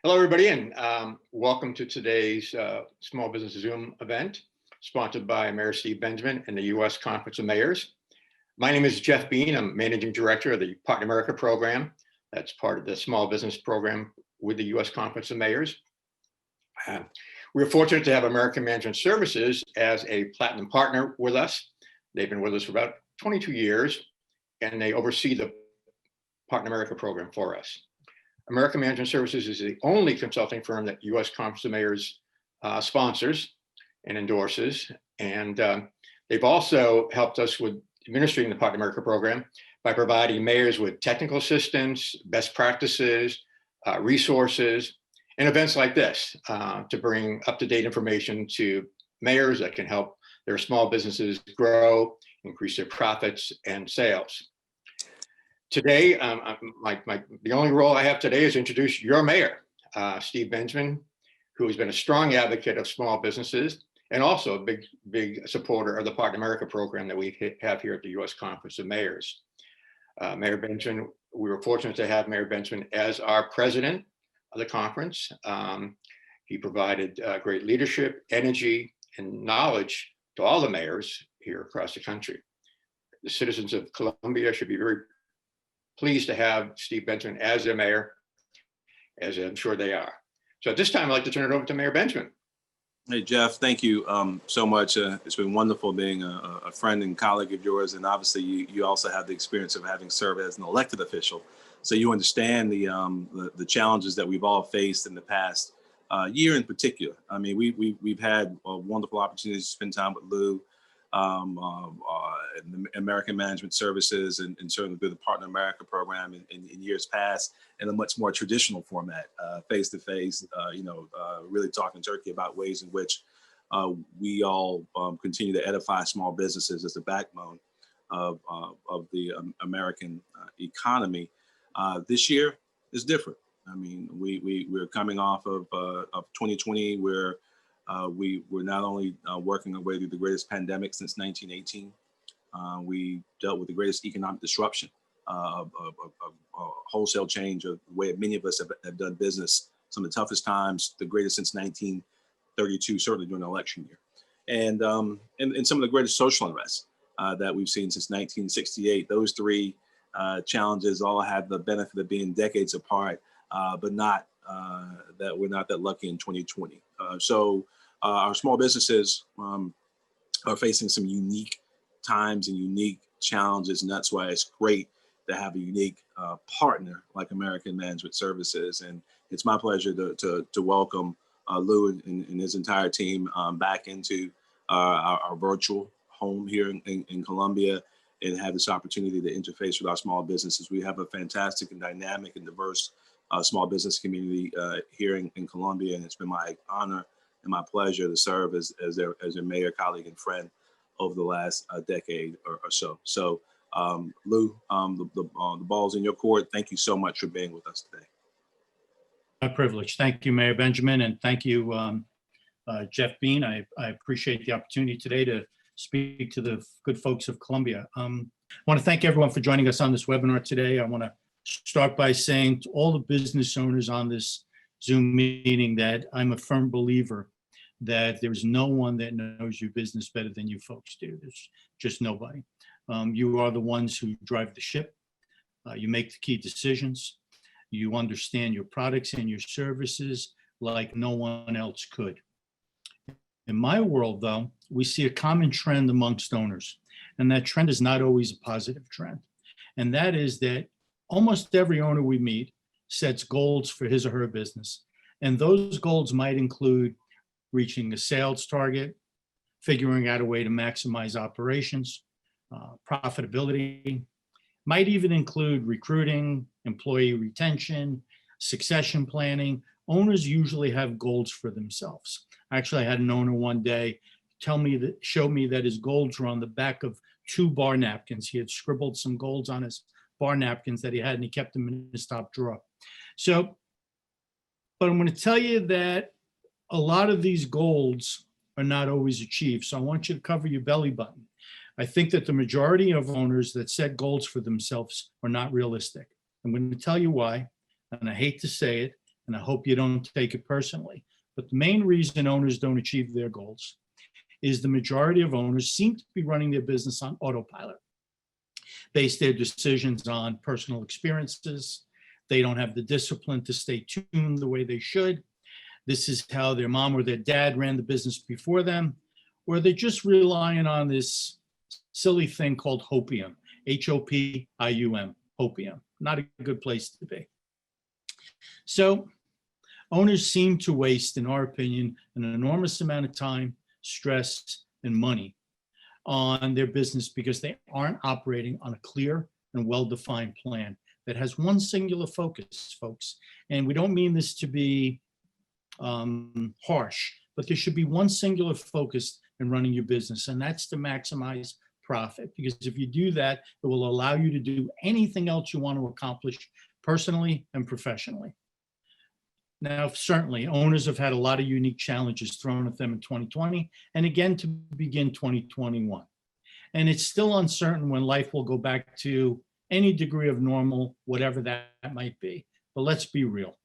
Hello, everybody, and welcome to today's Small Business Zoom event, sponsored by Mayor Steve Benjamin and the U.S. Conference of Mayors. My name is Jeff Bean. I'm Managing Director of the Partner America program. That's part of the small business program with the U.S. Conference of Mayors. We're fortunate to have American Management Services as a platinum partner with us. They've been with us for about 22 years, and they oversee the Partner America program for us. American Management Services is the only consulting firm that U.S. Conference of Mayors sponsors and endorses. And they've also helped us with administering the Partner America program by providing mayors with technical assistance, best practices, resources, and events like this to bring up-to-date information to mayors that can help their small businesses grow, increase their profits and sales. Today, the only role I have today is to introduce your mayor, Steve Benjamin, who has been a strong advocate of small businesses and also a big supporter of the Partner America program that we have here at the U.S. Conference of Mayors. Mayor Benjamin, we were fortunate to have Mayor Benjamin as our president of the conference. He provided great leadership, energy, and knowledge to all the mayors here across the country. The citizens of Columbia should be very pleased to have Steve Benjamin as their mayor, as I'm sure they are. So at this time, I'd like to turn it over to Mayor Benjamin. Hey, Jeff, thank you so much. It's been wonderful being a friend and colleague of yours. And obviously, you also have the experience of having served as an elected official. So you understand the challenges that we've all faced in the past year in particular. I mean, we've had wonderful opportunities to spend time with Lou, the American Management Services, and certainly through the Partner America program in years past, in a much more traditional format, face-to-face, really talking turkey about ways in which we all continue to edify small businesses as the backbone of the American economy. This year is different. I mean, we're coming off of 2020, where we were not only working our way through the greatest pandemic since 1918, we dealt with the greatest economic disruption of wholesale change of the way many of us have done business, some of the toughest times, the greatest since 1932, certainly during the election year, and some of the greatest social unrest that we've seen since 1968. Those three challenges all have the benefit of being decades apart, but not that we're not that lucky in 2020. So our small businesses are facing some unique times and unique challenges, and that's why it's great to have a unique partner like American Management Services. And it's my pleasure to welcome Lou and his entire team back into our virtual home here in Columbia, and have this opportunity to interface with our small businesses. We have a fantastic and dynamic and diverse small business community here in Columbia, and it's been my honor and my pleasure to serve as their mayor, colleague, and friend over the last decade or so. So, Lou, the ball's in your court. Thank you so much for being with us today. My privilege. Thank you, Mayor Benjamin, and thank you, Jeff Bean. I appreciate the opportunity today to speak to the good folks of Columbia. I want to thank everyone for joining us on this webinar today. I want to start by saying to all the business owners on this Zoom meeting that I'm a firm believer that there's no one that knows your business better than you folks do. There's just nobody. You are the ones who drive the ship. You make the key decisions. You understand your products and your services like no one else could. In my world, though, we see a common trend amongst owners, and that trend is not always a positive trend. And that is that almost every owner we meet sets goals for his or her business. And those goals might include reaching a sales target, figuring out a way to maximize operations, profitability, might even include recruiting, employee retention, succession planning. Owners usually have goals for themselves. Actually, I had an owner one day show me that his goals were on the back of 2 bar napkins. He had scribbled some goals on his bar napkins that he had, and he kept them in his top drawer. So, but I'm going to tell you that a lot of these goals are not always achieved. So I want you to cover your belly button. I think that the majority of owners that set goals for themselves are not realistic. I'm going to tell you why, and I hate to say it, and I hope you don't take it personally, but the main reason owners don't achieve their goals is the majority of owners seem to be running their business on autopilot, base their decisions on personal experiences. They don't have the discipline to stay tuned the way they should. This is how their mom or their dad ran the business before them, or they're just relying on this silly thing called hopium, Hopium, hopium. Not a good place to be. So owners seem to waste, in our opinion, an enormous amount of time, stress, and money on their business because they aren't operating on a clear and well-defined plan that has one singular focus, folks. And we don't mean this to be harsh, but there should be one singular focus in running your business, and that's to maximize profit. Because if you do that, it will allow you to do anything else you want to accomplish personally and professionally. Now, certainly, owners have had a lot of unique challenges thrown at them in 2020 and again to begin 2021. And it's still uncertain when life will go back to any degree of normal, whatever that might be. But let's be real.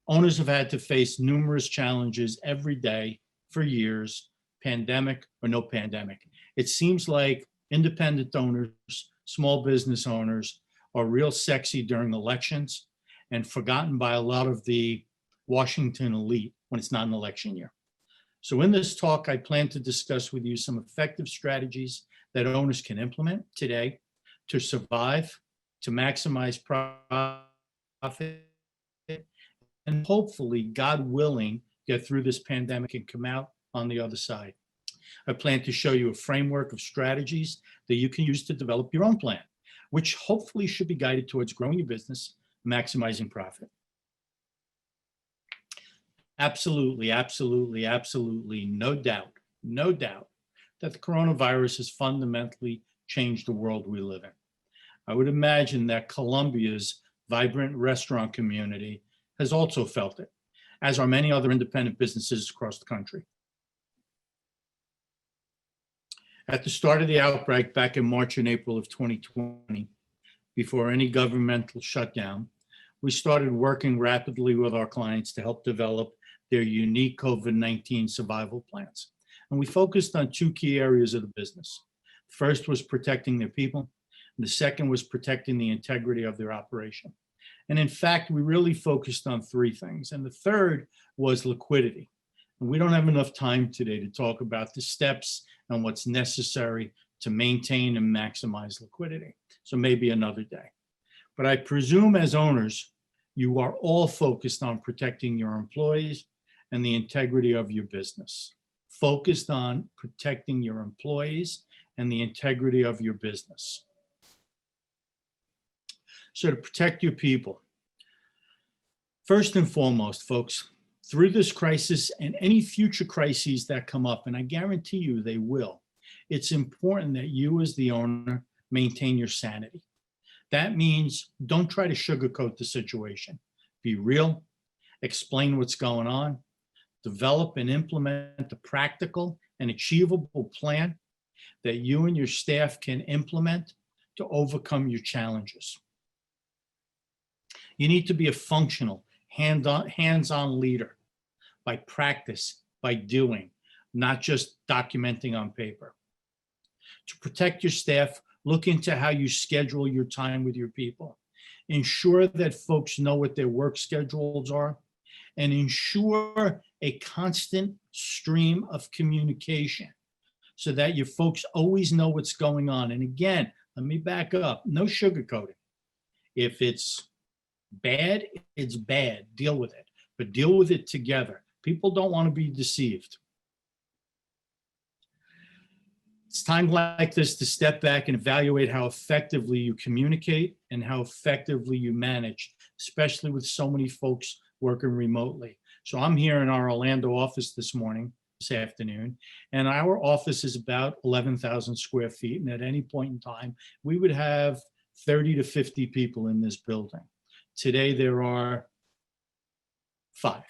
Owners have had to face numerous challenges every day for years, pandemic or no pandemic. It seems like independent owners, small business owners are real sexy during elections and forgotten by a lot of the Washington elite when it's not an election year. So in this talk, I plan to discuss with you some effective strategies that owners can implement today to survive, to maximize profit, and hopefully, God willing, get through this pandemic and come out on the other side. I plan to show you a framework of strategies that you can use to develop your own plan, which hopefully should be guided towards growing your business, maximizing profit. Absolutely, absolutely, absolutely, no doubt that the coronavirus has fundamentally changed the world we live in. I would imagine that Colombia's vibrant restaurant community has also felt it, as are many other independent businesses across the country. At the start of the outbreak back in March and April of 2020, before any governmental shutdown, we started working rapidly with our clients to help develop their unique COVID-19 survival plans. And we focused on two key areas of the business. First was protecting their people. And the second was protecting the integrity of their operation. And in fact, we really focused on three things. And the third was liquidity. And we don't have enough time today to talk about the steps and what's necessary to maintain and maximize liquidity. So maybe another day. But I presume as owners, you are all focused on protecting your employees and the integrity of your business. Focused on protecting your employees and the integrity of your business. So to protect your people, first and foremost, folks, through this crisis and any future crises that come up, and I guarantee you they will, it's important that you as the owner maintain your sanity. That means don't try to sugarcoat the situation. Be real, explain what's going on, develop and implement a practical and achievable plan that you and your staff can implement to overcome your challenges. You need to be a functional, hands-on leader by practice, by doing, not just documenting on paper. To protect your staff, look into how you schedule your time with your people. Ensure that folks know what their work schedules are, and ensure a constant stream of communication so that your folks always know what's going on. And again, let me back up, no sugarcoating. If it's bad, it's bad, deal with it, but deal with it together. People don't want to be deceived. It's time like this to step back and evaluate how effectively you communicate and how effectively you manage, especially with so many folks working remotely. So I'm here in our Orlando office this afternoon, and our office is about 11,000 square feet. And at any point in time, we would have 30 to 50 people in this building. Today, there are 5.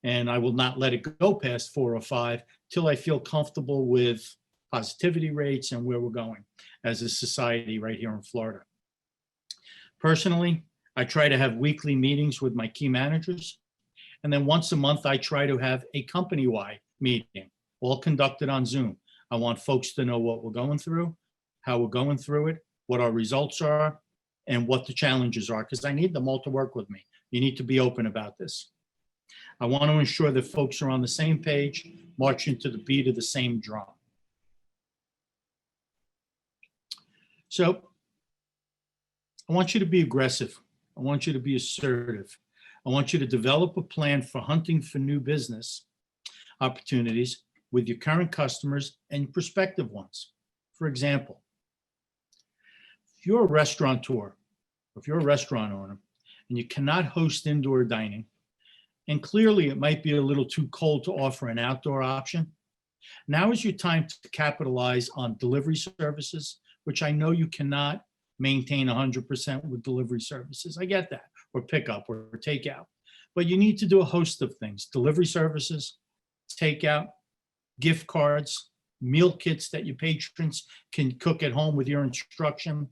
And I will not let it go past 4 or 5 till I feel comfortable with positivity rates and where we're going as a society right here in Florida. Personally, I try to have weekly meetings with my key managers And then once a month, I try to have a company-wide meeting, all conducted on Zoom. I want folks to know what we're going through, how we're going through it, what our results are, and what the challenges are, because I need them all to work with me. You need to be open about this. I want to ensure that folks are on the same page, marching to the beat of the same drum. So I want you to be aggressive. I want you to be assertive. I want you to develop a plan for hunting for new business opportunities with your current customers and prospective ones. For example, if you're a restaurateur, if you're a restaurant owner, and you cannot host indoor dining, and clearly it might be a little too cold to offer an outdoor option, now is your time to capitalize on delivery services, which I know you cannot maintain 100% with delivery services. I get that, or pickup or takeout. But you need to do a host of things: delivery services, takeout, gift cards, meal kits that your patrons can cook at home with your instruction,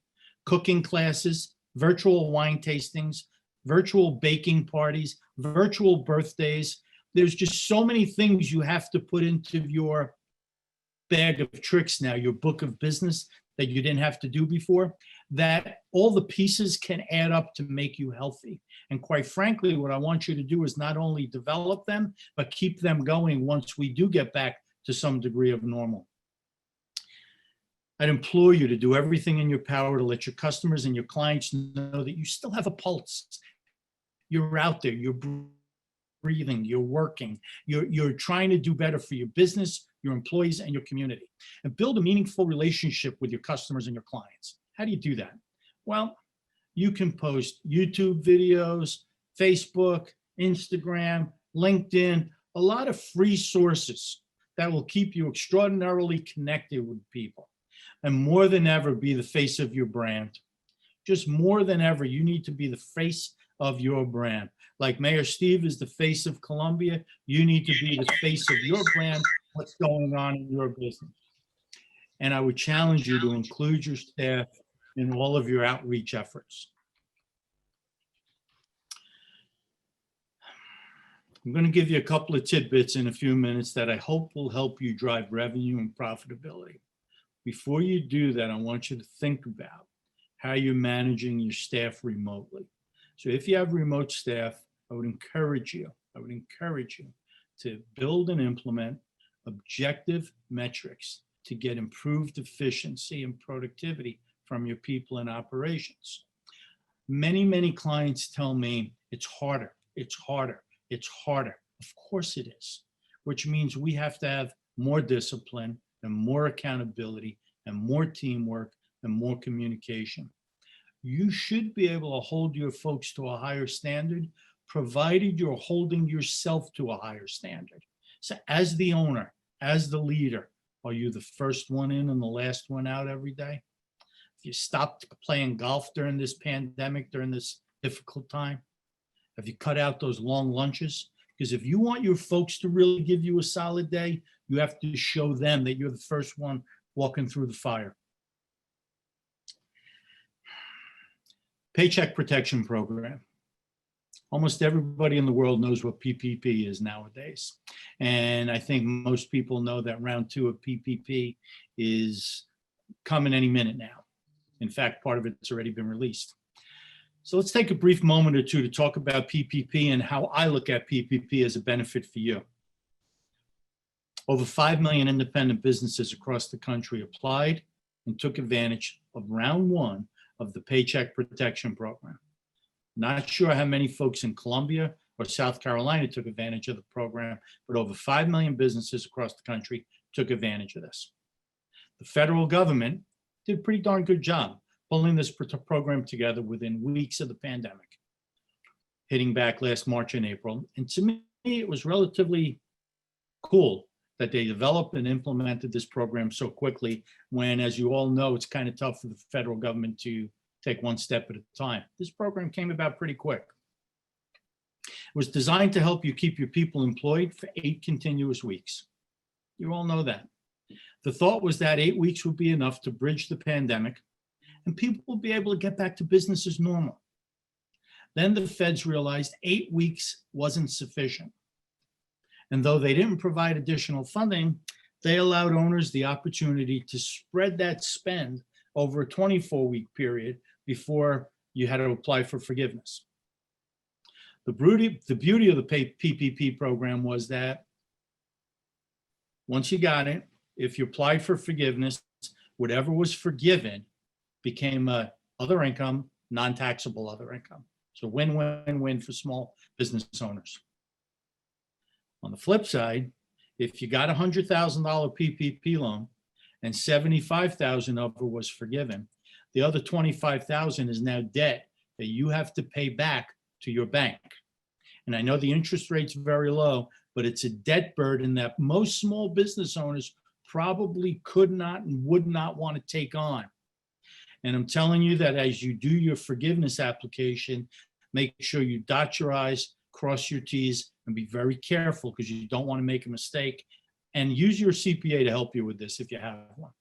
cooking classes, virtual wine tastings, virtual baking parties, virtual birthdays. There's just so many things you have to put into your bag of tricks now, your book of business, that you didn't have to do before, that all the pieces can add up to make you healthy. And quite frankly, what I want you to do is not only develop them, but keep them going once we do get back to some degree of normal. I'd implore you to do everything in your power to let your customers and your clients know that you still have a pulse. You're out there, you're breathing, you're working, you're trying to do better for your business, your employees, and your community. And build a meaningful relationship with your customers and your clients. How do you do that? Well, you can post YouTube videos, Facebook, Instagram, LinkedIn, a lot of free sources that will keep you extraordinarily connected with people. And more than ever, be the face of your brand. Just more than ever, you need to be the face of your brand. Like Mayor Steve is the face of Columbia, you need to be the face of your brand, what's going on in your business. And I would challenge you to include your staff in all of your outreach efforts. I'm going to give you a couple of tidbits in a few minutes that I hope will help you drive revenue and profitability. Before you do that, I want you to think about how you're managing your staff remotely. So if you have remote staff, I would encourage you to build and implement objective metrics to get improved efficiency and productivity from your people in operations. Many clients tell me it's harder. Of course it is, which means we have to have more discipline and more accountability and more teamwork and more communication. You should be able to hold your folks to a higher standard, provided you're holding yourself to a higher standard. So as the owner, as the leader, are you the first one in and the last one out every day? If you stopped playing golf during this pandemic, during this difficult time, have you cut out those long lunches? Because if you want your folks to really give you a solid day, you have to show them that you're the first one walking through the fire. Paycheck Protection Program. Almost everybody in the world knows what PPP is nowadays. And I think most people know that round 2 of PPP is coming any minute now. In fact, part of it's already been released. So let's take a brief moment or two to talk about PPP and how I look at PPP as a benefit for you. Over 5 million independent businesses across the country applied and took advantage of round 1 of the Paycheck Protection Program. Not sure how many folks in Columbia or South Carolina took advantage of the program, but over 5 million businesses across the country took advantage of this. The federal government did a pretty darn good job pulling this program together within weeks of the pandemic, hitting back last March and April. And to me, it was relatively cool that they developed and implemented this program so quickly when, as you all know, it's kind of tough for the federal government to take one step at a time. This program came about pretty quick. It was designed to help you keep your people employed for 8 continuous weeks. You all know that. The thought was that 8 weeks would be enough to bridge the pandemic and people will be able to get back to business as normal. Then the feds realized 8 weeks wasn't sufficient. And though they didn't provide additional funding, they allowed owners the opportunity to spread that spend over a 24-week period before you had to apply for forgiveness. The beauty of the PPP program was that once you got it, if you applied for forgiveness, whatever was forgiven became other income, non-taxable other income. So win-win-win for small business owners. On the flip side, if you got a $100,000 PPP loan and $75,000 of it was forgiven, the other $25,000 is now debt that you have to pay back to your bank. And I know the interest rate's very low, but it's a debt burden that most small business owners probably could not and would not want to take on. And I'm telling you that as you do your forgiveness application, make sure you dot your I's, cross your T's, and be very careful because you don't want to make a mistake. And use your CPA to help you with this if you have one.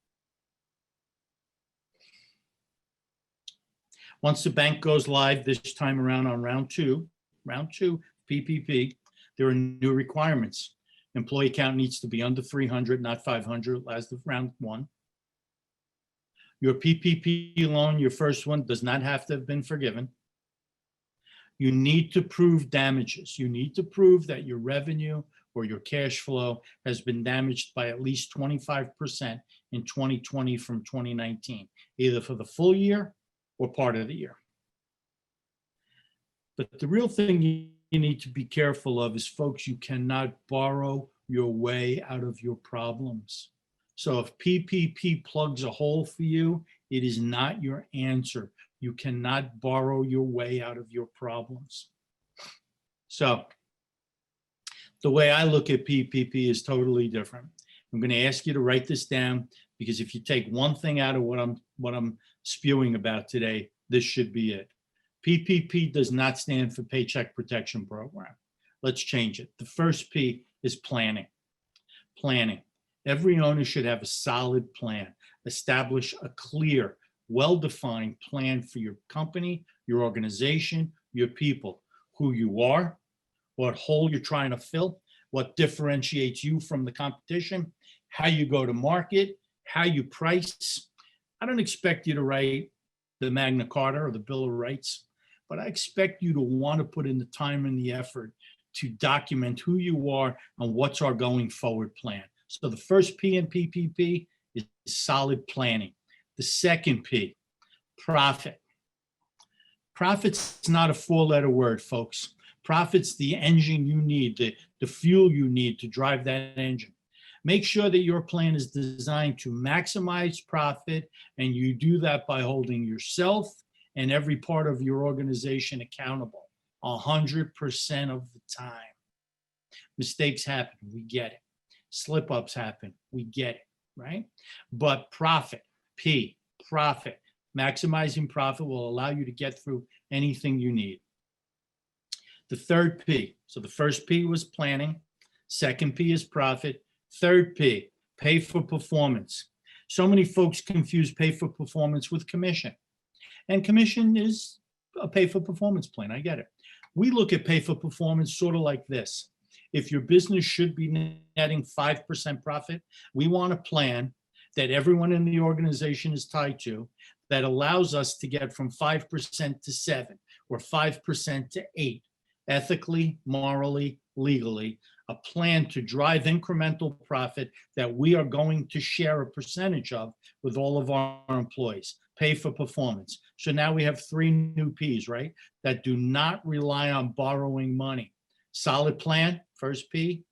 Once the bank goes live this time around on round two PPP, there are new requirements. Employee count needs to be under 300, not 500, as of round one. Your PPP loan, your first one, does not have to have been forgiven. You need to prove damages. You need to prove that your revenue or your cash flow has been damaged by at least 25% in 2020 from 2019, either for the full year or part of the year. But the real thing you need to be careful of is, folks, you cannot borrow your way out of your problems. So if PPP plugs a hole for you, it is not your answer. You cannot borrow your way out of your problems. So the way I look at PPP is totally different. I'm going to ask you to write this down, because if you take one thing out of what I'm spewing about today, this should be it. PPP does not stand for Paycheck Protection Program. Let's change it. The first P is planning. Planning. Every owner should have a solid plan. Establish a clear, well-defined plan for your company, your organization, your people, who you are, what hole you're trying to fill, what differentiates you from the competition, how you go to market, how you price. I don't expect you to write the Magna Carta or the Bill of Rights, but I expect you to want to put in the time and the effort to document who you are and what's our going forward plan. So the first P in PPP is solid planning. The second P, profit. Profit's not a four-letter word, folks. Profit's the engine you need, the fuel you need to drive that engine. Make sure that your plan is designed to maximize profit, and you do that by holding yourself and every part of your organization accountable 100% of the time. Mistakes happen, we get it. Slip-ups happen, we get it, right? But profit, P, profit. Maximizing profit will allow you to get through anything you need. The third P, so the first P was planning, second P is profit, third P, pay for performance. So many folks confuse pay for performance with commission. And commission is a pay for performance plan, I get it. We look at pay for performance sort of like this. If your business should be netting 5% profit, we want a plan that everyone in the organization is tied to that allows us to get from 5% to 7 or 5% to 8, ethically, morally, legally, a plan to drive incremental profit that we are going to share a percentage of with all of our employees. Pay for performance. So now we have 3 new P's, right? That do not rely on borrowing money. Solid plan, first P.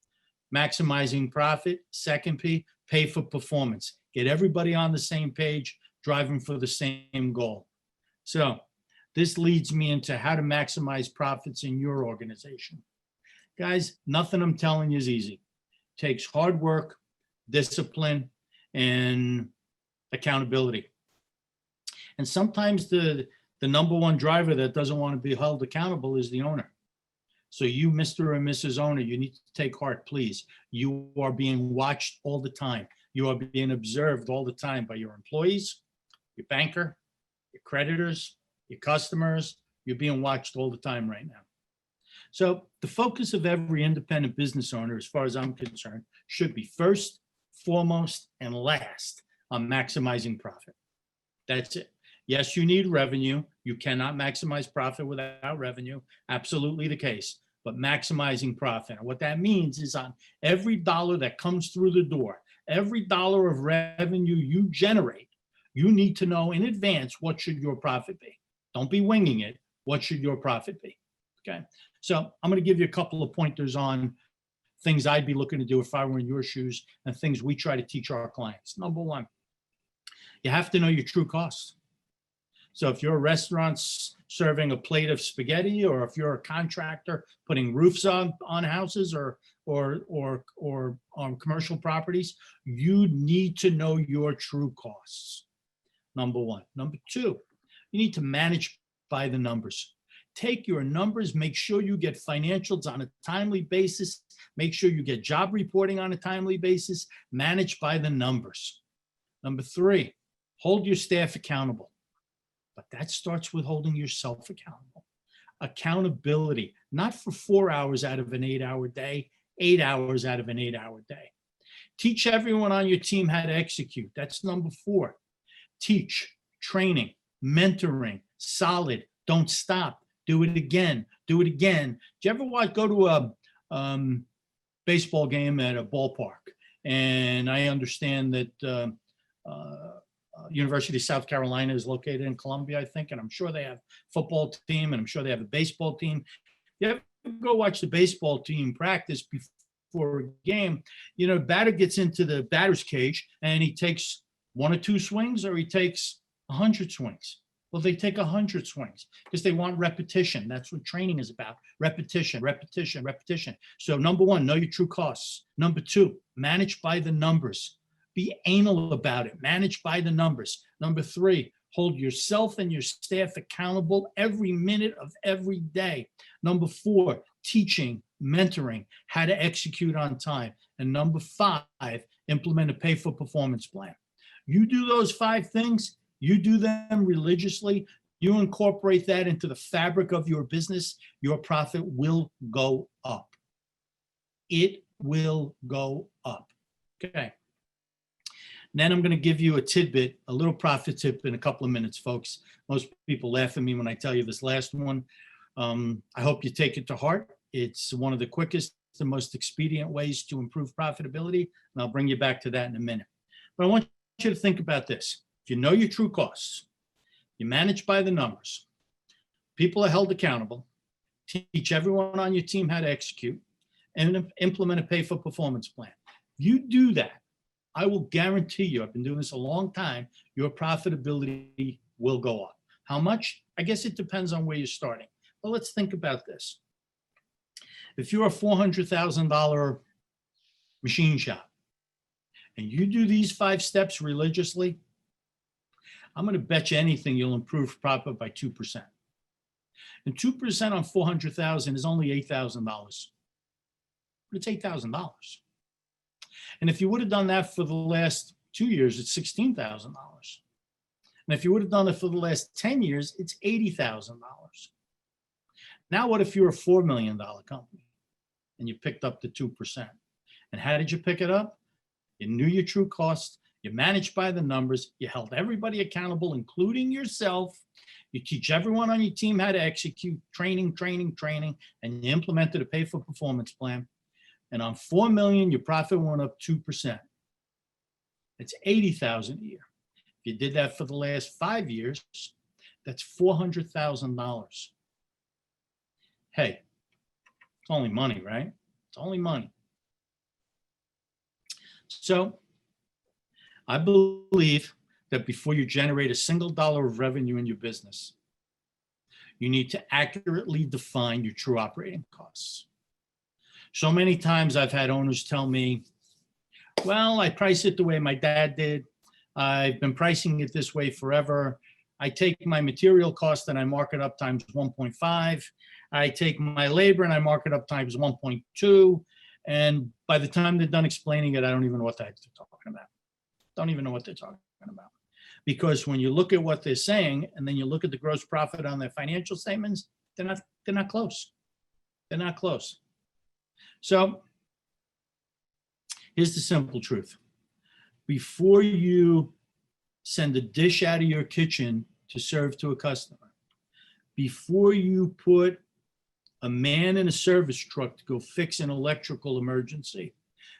Maximizing profit, second P. Pay for performance. Get everybody on the same page, driving for the same goal. So this leads me into how to maximize profits in your organization. Guys, nothing I'm telling you is easy. It takes hard work, discipline, and accountability. And sometimes the number one driver that doesn't want to be held accountable is the owner. So you, Mr. and Mrs. Owner, you need to take heart, please. You are being watched all the time. You are being observed all the time by your employees, your banker, your creditors, your customers, You're being watched all the time right now. So the focus of every independent business owner, as far as I'm concerned, should be first, foremost, and last on maximizing profit. That's it. Yes, you need revenue. You cannot maximize profit without revenue. Absolutely the case. But maximizing profit. And what that means is on every dollar that comes through the door, every dollar of revenue you generate, you need to know in advance what should your profit be. Don't be winging it. What should your profit be? Okay. So I'm going to give you a couple of pointers on things I'd be looking to do if I were in your shoes and things we try to teach our clients. Number one, you have to know your true costs. So if you're a restaurant serving a plate of spaghetti, or if you're a contractor putting roofs on houses or on commercial properties, you need to know your true costs. Number one. Number two, you need to manage by the numbers. Take your numbers, make sure you get financials on a timely basis, make sure you get job reporting on a timely basis, manage by the numbers. Number three, hold your staff accountable. But that starts with holding yourself accountable. Accountability, not for 4 hours out of an 8-hour day, 8 hours out of an 8-hour day. Teach everyone on your team how to execute. That's number four. Teach, training, mentoring, solid, don't stop. Do it again. Do it again. Do you ever go to a baseball game at a ballpark? And I understand that University of South Carolina is located in Columbia, I think, and I'm sure they have a football team, and I'm sure they have a baseball team. You ever go watch the baseball team practice before a game? You know, batter gets into the batter's cage and he takes 1 or 2 swings, or he takes 100 swings. Well, they take 100 swings because they want repetition. That's what training is about. Repetition, repetition, repetition. So number one, know your true costs. Number two, manage by the numbers. Be anal about it. Manage by the numbers. Number three, hold yourself and your staff accountable every minute of every day. Number four, teaching, mentoring, how to execute on time. And number five, implement a pay-for-performance plan. You do those 5 things, you do them religiously, you incorporate that into the fabric of your business, your profit will go up. It will go up. Okay. Then I'm going to give you a tidbit, a little profit tip in a couple of minutes, folks. Most people laugh at me when I tell you this last one. I hope you take it to heart. It's one of the quickest and most expedient ways to improve profitability, and I'll bring you back to that in a minute. But I want you to think about this. If you know your true costs, you manage by the numbers, people are held accountable, teach everyone on your team how to execute, and implement a pay-for-performance plan. If you do that, I will guarantee you, I've been doing this a long time, your profitability will go up. How much? I guess it depends on where you're starting. But let's think about this. If you're a $400,000 machine shop and you do these 5 steps religiously, I'm going to bet you anything you'll improve profit by 2%. And 2% on 400,000 is only $8,000. But it's $8,000. And if you would have done that for the last 2 years, it's $16,000. And if you would have done it for the last 10 years, it's $80,000. Now, what if you're a $4 million company and you picked up the 2%? And how did you pick it up? You knew your true costs. You managed by the numbers. You held everybody accountable, including yourself. You teach everyone on your team how to execute, training, and you implemented a pay-for-performance plan. And on 4 million, your profit went up 2%. It's $80,000 a year. If you did that for the last 5 years, that's $400,000. Hey, it's only money, right? It's only money. So I believe that before you generate a single dollar of revenue in your business, you need to accurately define your true operating costs. So many times I've had owners tell me, well, I price it the way my dad did. I've been pricing it this way forever. I take my material cost and I mark it up times 1.5. I take my labor and I mark it up times 1.2. And by the time they're done explaining it, I don't even know what they're talking about. Don't even know what they're talking about. Because when you look at what they're saying and then you look at the gross profit on their financial statements, they're not close. They're not close. So here's the simple truth. Before you send a dish out of your kitchen to serve to a customer, before you put a man in a service truck to go fix an electrical emergency,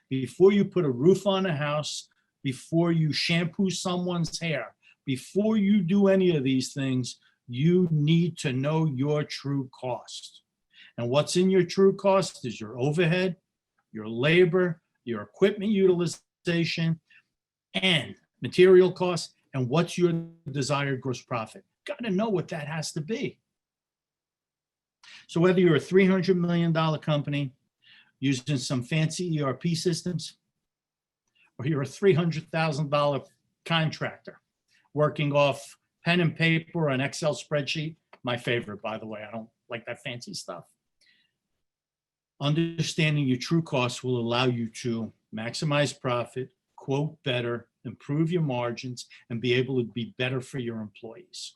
before you put a roof on a house, before you shampoo someone's hair, before you do any of these things, you need to know your true cost. And what's in your true cost is your overhead, your labor, your equipment utilization, and material costs, and what's your desired gross profit. Got to know what that has to be. So whether you're a $300 million company using some fancy ERP systems, or you're a $300,000 contractor working off pen and paper or an Excel spreadsheet, my favorite, by the way, I don't like that fancy stuff. Understanding your true costs will allow you to maximize profit, quote better, improve your margins, and be able to be better for your employees.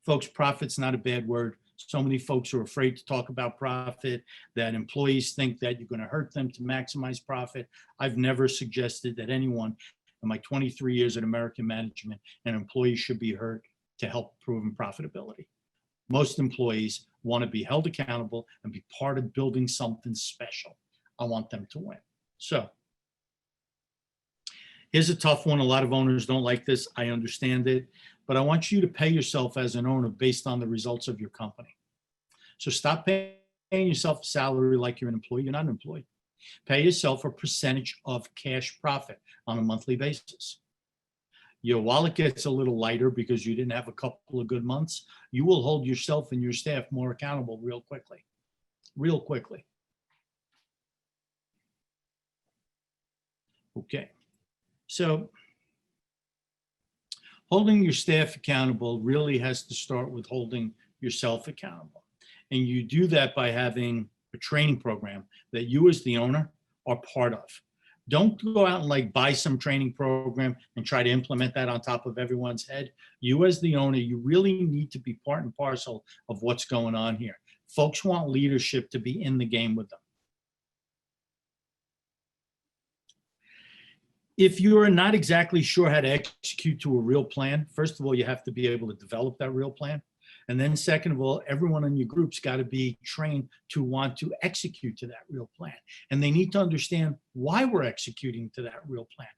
Folks, profit's not a bad word. So many folks are afraid to talk about profit, that employees think that you're going to hurt them to maximize profit. I've never suggested that anyone in my 23 years in American management, an employee should be hurt to help improve profitability. Most employees want to be held accountable and be part of building something special. I want them to win. So here's a tough one. A lot of owners don't like this. I understand it. But I want you to pay yourself as an owner based on the results of your company. So stop paying yourself a salary like you're an employee. You're not an employee. Pay yourself a percentage of cash profit on a monthly basis. Your wallet gets a little lighter because you didn't have a couple of good months. You will hold yourself and your staff more accountable real quickly. Real quickly. Okay. So holding your staff accountable really has to start with holding yourself accountable. And you do that by having a training program that you as the owner are part of. Don't go out and like buy some training program and try to implement that on top of everyone's head. You as the owner, you really need to be part and parcel of what's going on here. Folks want leadership to be in the game with them. If you are not exactly sure how to execute to a real plan, first of all, you have to be able to develop that real plan. And then second of all, everyone in your group's got to be trained to want to execute to that real plan. And they need to understand why we're executing to that real plan.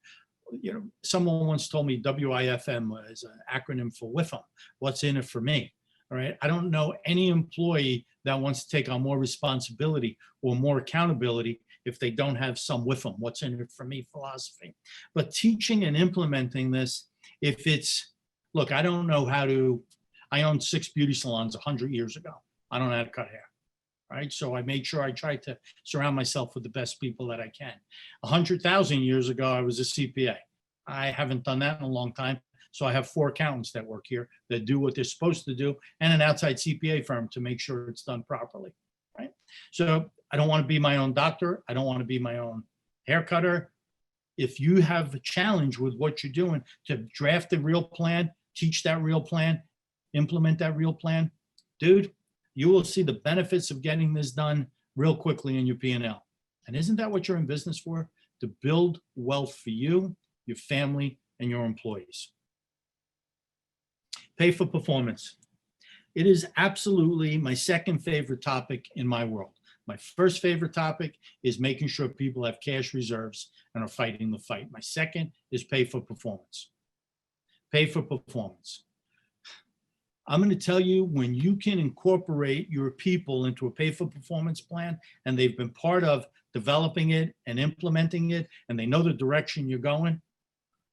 You know, someone once told me WIFM is an acronym for WIFM. What's in it for me? All right. I don't know any employee that wants to take on more responsibility or more accountability if they don't have some WIFM, what's in it for me philosophy. But teaching and implementing this, if it's, look, I don't know how to, I owned 6 beauty salons 100 years ago. I don't know how to cut hair, right? So I made sure I tried to surround myself with the best people that I can. 100,000 years ago, I was a CPA. I haven't done that in a long time. So I have 4 accountants that work here that do what they're supposed to do, and an outside CPA firm to make sure it's done properly, right? So I don't want to be my own doctor. I don't want to be my own hair cutter. If you have a challenge with what you're doing, to draft a real plan, teach that real plan, implement that real plan, dude, you will see the benefits of getting this done real quickly in your P&L. And isn't that what you're in business for? To build wealth for you, your family, and your employees. Pay for performance. It is absolutely my second favorite topic in my world. My first favorite topic is making sure people have cash reserves and are fighting the fight. My second is pay for performance. Pay for performance. I'm going to tell you, when you can incorporate your people into a pay for performance plan, and they've been part of developing it and implementing it, and they know the direction you're going,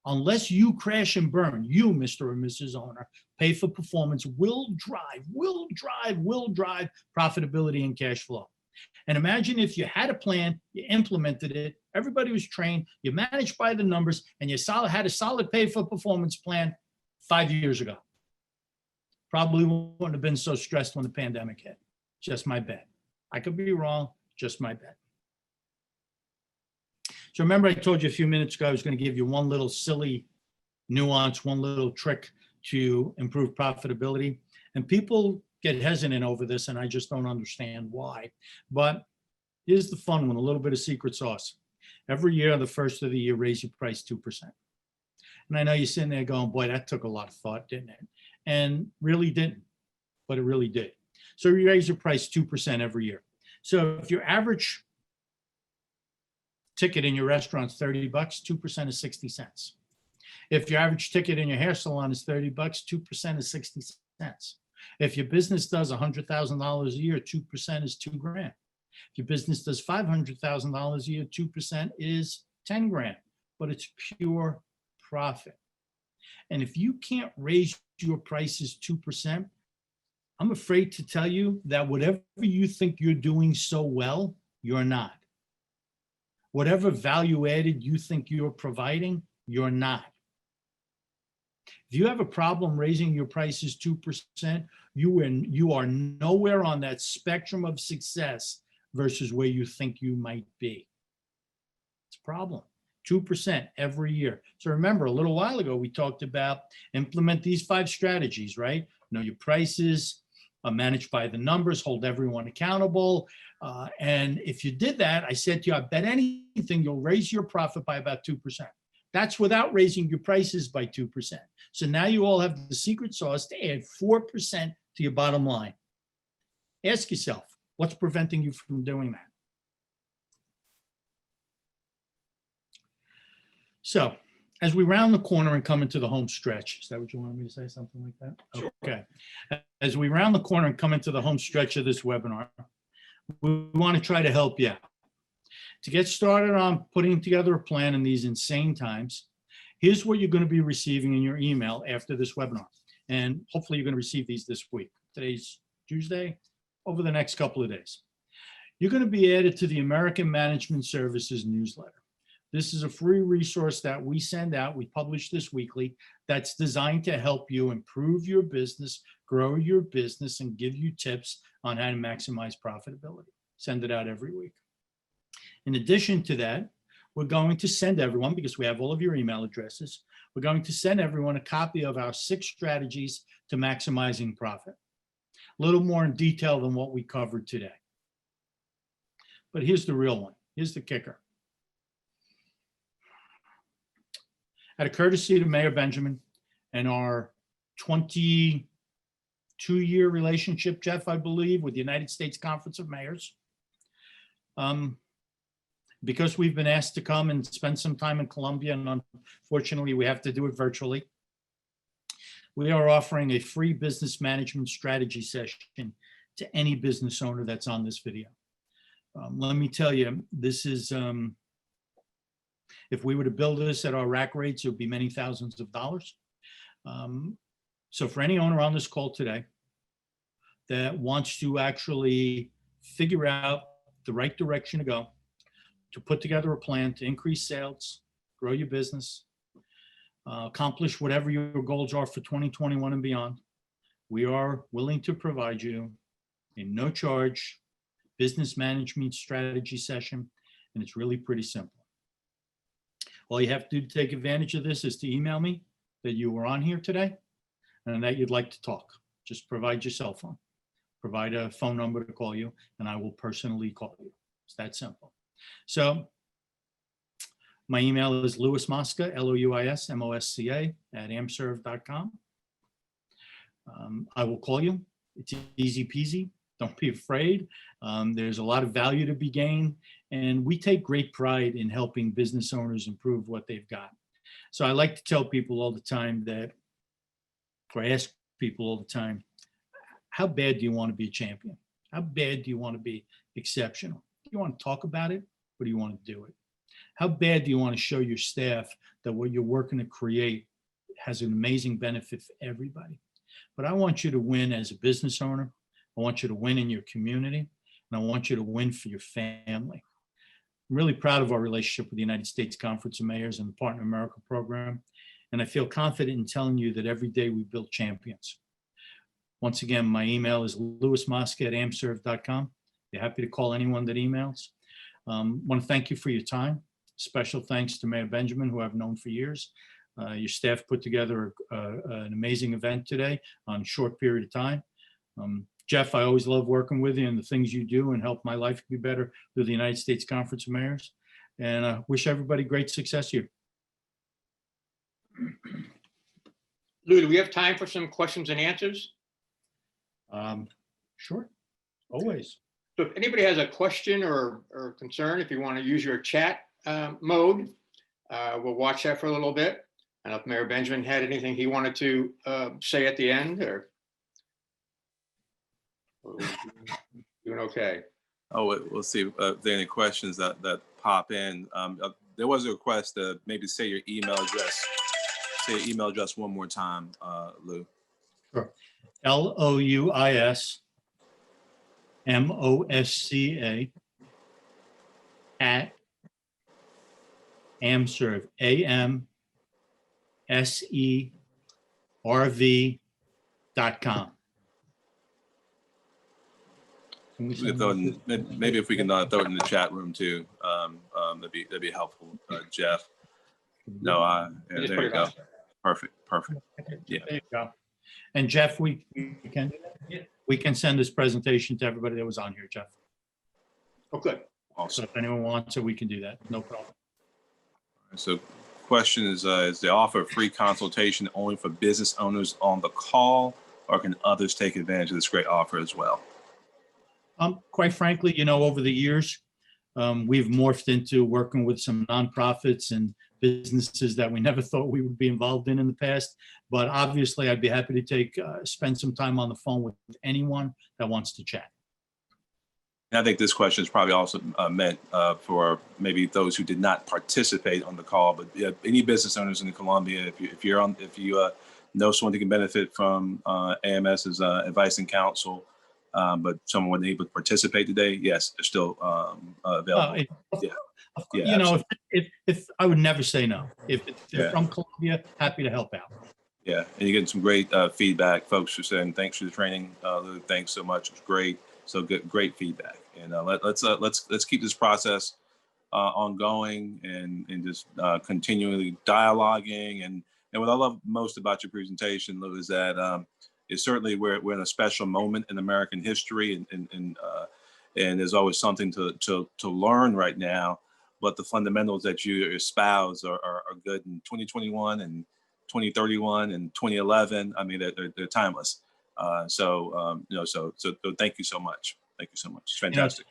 unless you crash and burn, you, Mr. or Mrs. Owner, pay for performance will drive profitability and cash flow. And imagine if you had a plan, you implemented it, everybody was trained, you managed by the numbers, and you had a solid pay for performance plan 5 years ago. Probably wouldn't have been so stressed when the pandemic hit. Just my bet. I could be wrong, just my bet. So remember, I told you a few minutes ago I was going to give you one little silly nuance, one little trick to improve profitability. And people get hesitant over this, and I just don't understand why. But here's the fun one, a little bit of secret sauce. Every year, the first of the year, raise your price 2%. And I know you're sitting there going, boy, that took a lot of thought, didn't it? And really didn't, but it really did. So you raise your price 2% every year. So if your average ticket in your restaurant's $30, 2% is 60 cents. If your average ticket in your hair salon is $30, 2% is 60 cents. If your business does $100,000 a year, 2% is $2,000. If your business does $500,000 a year, 2% is 10 grand, but it's pure profit. And if you can't raise your prices 2%, I'm afraid to tell you that whatever you think you're doing so well, you're not. Whatever value added you think you're providing, you're not. If you have a problem raising your prices 2%, you are nowhere on that spectrum of success versus where you think you might be. It's a problem. 2% every year. So remember, a little while ago, we talked about implement these 5 strategies, right? Know your prices, manage by the numbers, hold everyone accountable. And if you did that, I said to you, I bet anything you'll raise your profit by about 2%. That's without raising your prices by 2%. So now you all have the secret sauce to add 4% to your bottom line. Ask yourself, what's preventing you from doing that? So as we round the corner and come into the home stretch, is that what you wanted me to say, something like that? Sure. Okay. As we round the corner and come into the home stretch of this webinar, we want to try to help you out. To get started on putting together a plan in these insane times, here's what you're going to be receiving in your email after this webinar. And hopefully you're going to receive these this week. Today's Tuesday, over the next couple of days. You're going to be added to the American Management Services newsletter. This is a free resource that we send out. We publish this weekly. That's designed to help you improve your business, grow your business, and give you tips on how to maximize profitability. Send it out every week. In addition to that, we're going to send everyone, because we have all of your email addresses, we're going to send everyone a copy of our 6 strategies to maximizing profit. A little more in detail than what we covered today. But here's the real one. Here's the kicker. Out of courtesy to Mayor Benjamin and our 22-year relationship, Jeff, I believe, with the United States Conference of Mayors, because we've been asked to come and spend some time in Colombia, and unfortunately we have to do it virtually, we are offering a free business management strategy session to any business owner that's on this video. Let me tell you, this is, if we were to build this at our rack rates, it would be many thousands of dollars. So for any owner on this call today that wants to actually figure out the right direction to go, to put together a plan to increase sales, grow your business, accomplish whatever your goals are for 2021 and beyond, we are willing to provide you a no charge business management strategy session, and it's really pretty simple. All you have to do to take advantage of this is to email me that you were on here today and that you'd like to talk. Just provide your cell phone, provide a phone number to call you, and I will personally call you. It's that simple. So my email is Mosca, LOUISMOSCA @amserv.com. I will call you. It's easy peasy. Don't be afraid. There's a lot of value to be gained, and we take great pride in helping business owners improve what they've got. So I like to tell people all the time that, or ask people all the time, how bad do you want to be a champion? How bad do you want to be exceptional? Do you want to talk about it, or do you want to do it? How bad do you want to show your staff that what you're working to create has an amazing benefit for everybody? But I want you to win as a business owner. I want you to win in your community, and I want you to win for your family. I'm really proud of our relationship with the United States Conference of Mayors and the Partner America program, and I feel confident in telling you that every day we build champions. Once again, my email is lewismosca @amserv.com. Be happy to call anyone that emails. I want to thank you for your time. Special thanks to Mayor Benjamin, who I've known for years. Your staff put together an amazing event today on a short period of time. Jeff, I always love working with you and the things you do and help my life be better through the United States Conference of Mayors. And I wish everybody great success here. Lou, do we have time for some questions and answers? Sure, always. So if anybody has a question or concern, if you want to use your chat mode, we'll watch that for a little bit. I don't know if Mayor Benjamin had anything he wanted to say at the end, or doing okay. Oh, we'll see if there are any questions that pop in. There was a request to maybe say your email address. Say your email address one more time, Lou. Sure. LOUISMOSCA at AMSERV, AMSERV.com. We could throw in, maybe if we can throw it in the chat room too. That'd be helpful, Jeff. No, yeah, Just there put you it go. on. Perfect. Yeah. There you go. And Jeff, we can send this presentation to everybody that was on here, Jeff. Oh, good. So Awesome. if anyone wants it, we can do that. No problem. So question is they offer a free consultation only for business owners on the call, or can others take advantage of this great offer as well? Quite frankly, over the years, we've morphed into working with some nonprofits and businesses that we never thought we would be involved in the past. But obviously, I'd be happy to spend some time on the phone with anyone that wants to chat. And I think this question is probably also meant for maybe those who did not participate on the call, but any business owners in Columbia, if you know someone who can benefit from AMS's advice and counsel, but someone wasn't able to participate today, yes, they're still available. If I would never say no. If they're Yeah. from Columbia, happy to help out. Yeah, and you're getting some great feedback. Folks are saying thanks for the training, Lou. Thanks so much. It's great. So good, great feedback. And let's keep this process ongoing and just continually dialoguing. And what I love most about your presentation, Lou, is that it's certainly we're in a special moment in American history, and there's always something to learn right now. But the fundamentals that you espouse are good in 2021 and 2031 and 2011. I mean, they're timeless. So thank you so much. Thank you so much. It's fantastic.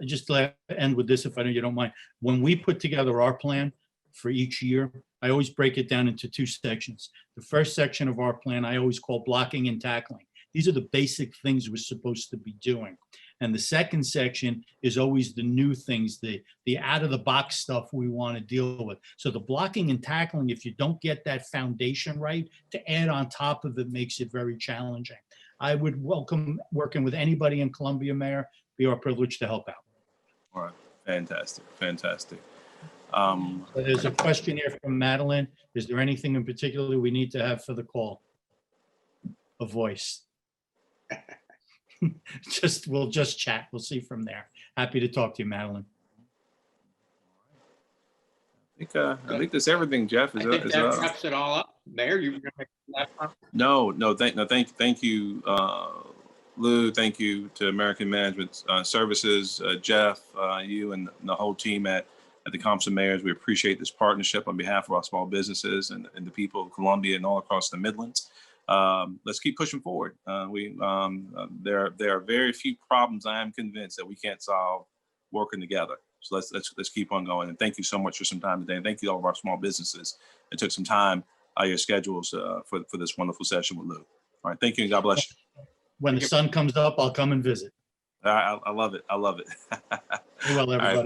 Just to end with this, if you don't mind. When we put together our plan for each year, I always break it down into two sections. The first section of our plan, I always call blocking and tackling. These are the basic things we're supposed to be doing. And the second section is always the new things, the out of the box stuff we want to deal with. So the blocking and tackling, if you don't get that foundation right, to add on top of it makes it very challenging. I would welcome working with anybody in Columbia, Mayor. Be our privilege to help out. All right. Fantastic. So there's a question here from Madeline. Is there anything in particular we need to have for the call? A voice. We'll just chat. We'll see from there. Happy to talk to you, Madeline. I think that's everything, Jeff. I think that wraps it all up. Mayor, you were going to make the last comment? Thank you, Lou. Thank you to American Management Services, Jeff, you and the whole team at the Conference of Mayors. We appreciate this partnership on behalf of our small businesses and the people of Columbia and all across the Midlands. Let's keep pushing forward. There are very few problems I am convinced that we can't solve working together. So let's keep on going. And thank you so much for some time today. And thank you to all of our small businesses that took some time out of your schedules for this wonderful session with Lou. All right, thank you and God bless you. When the sun comes up, I'll come and visit. I love it. Be well, everybody. All right,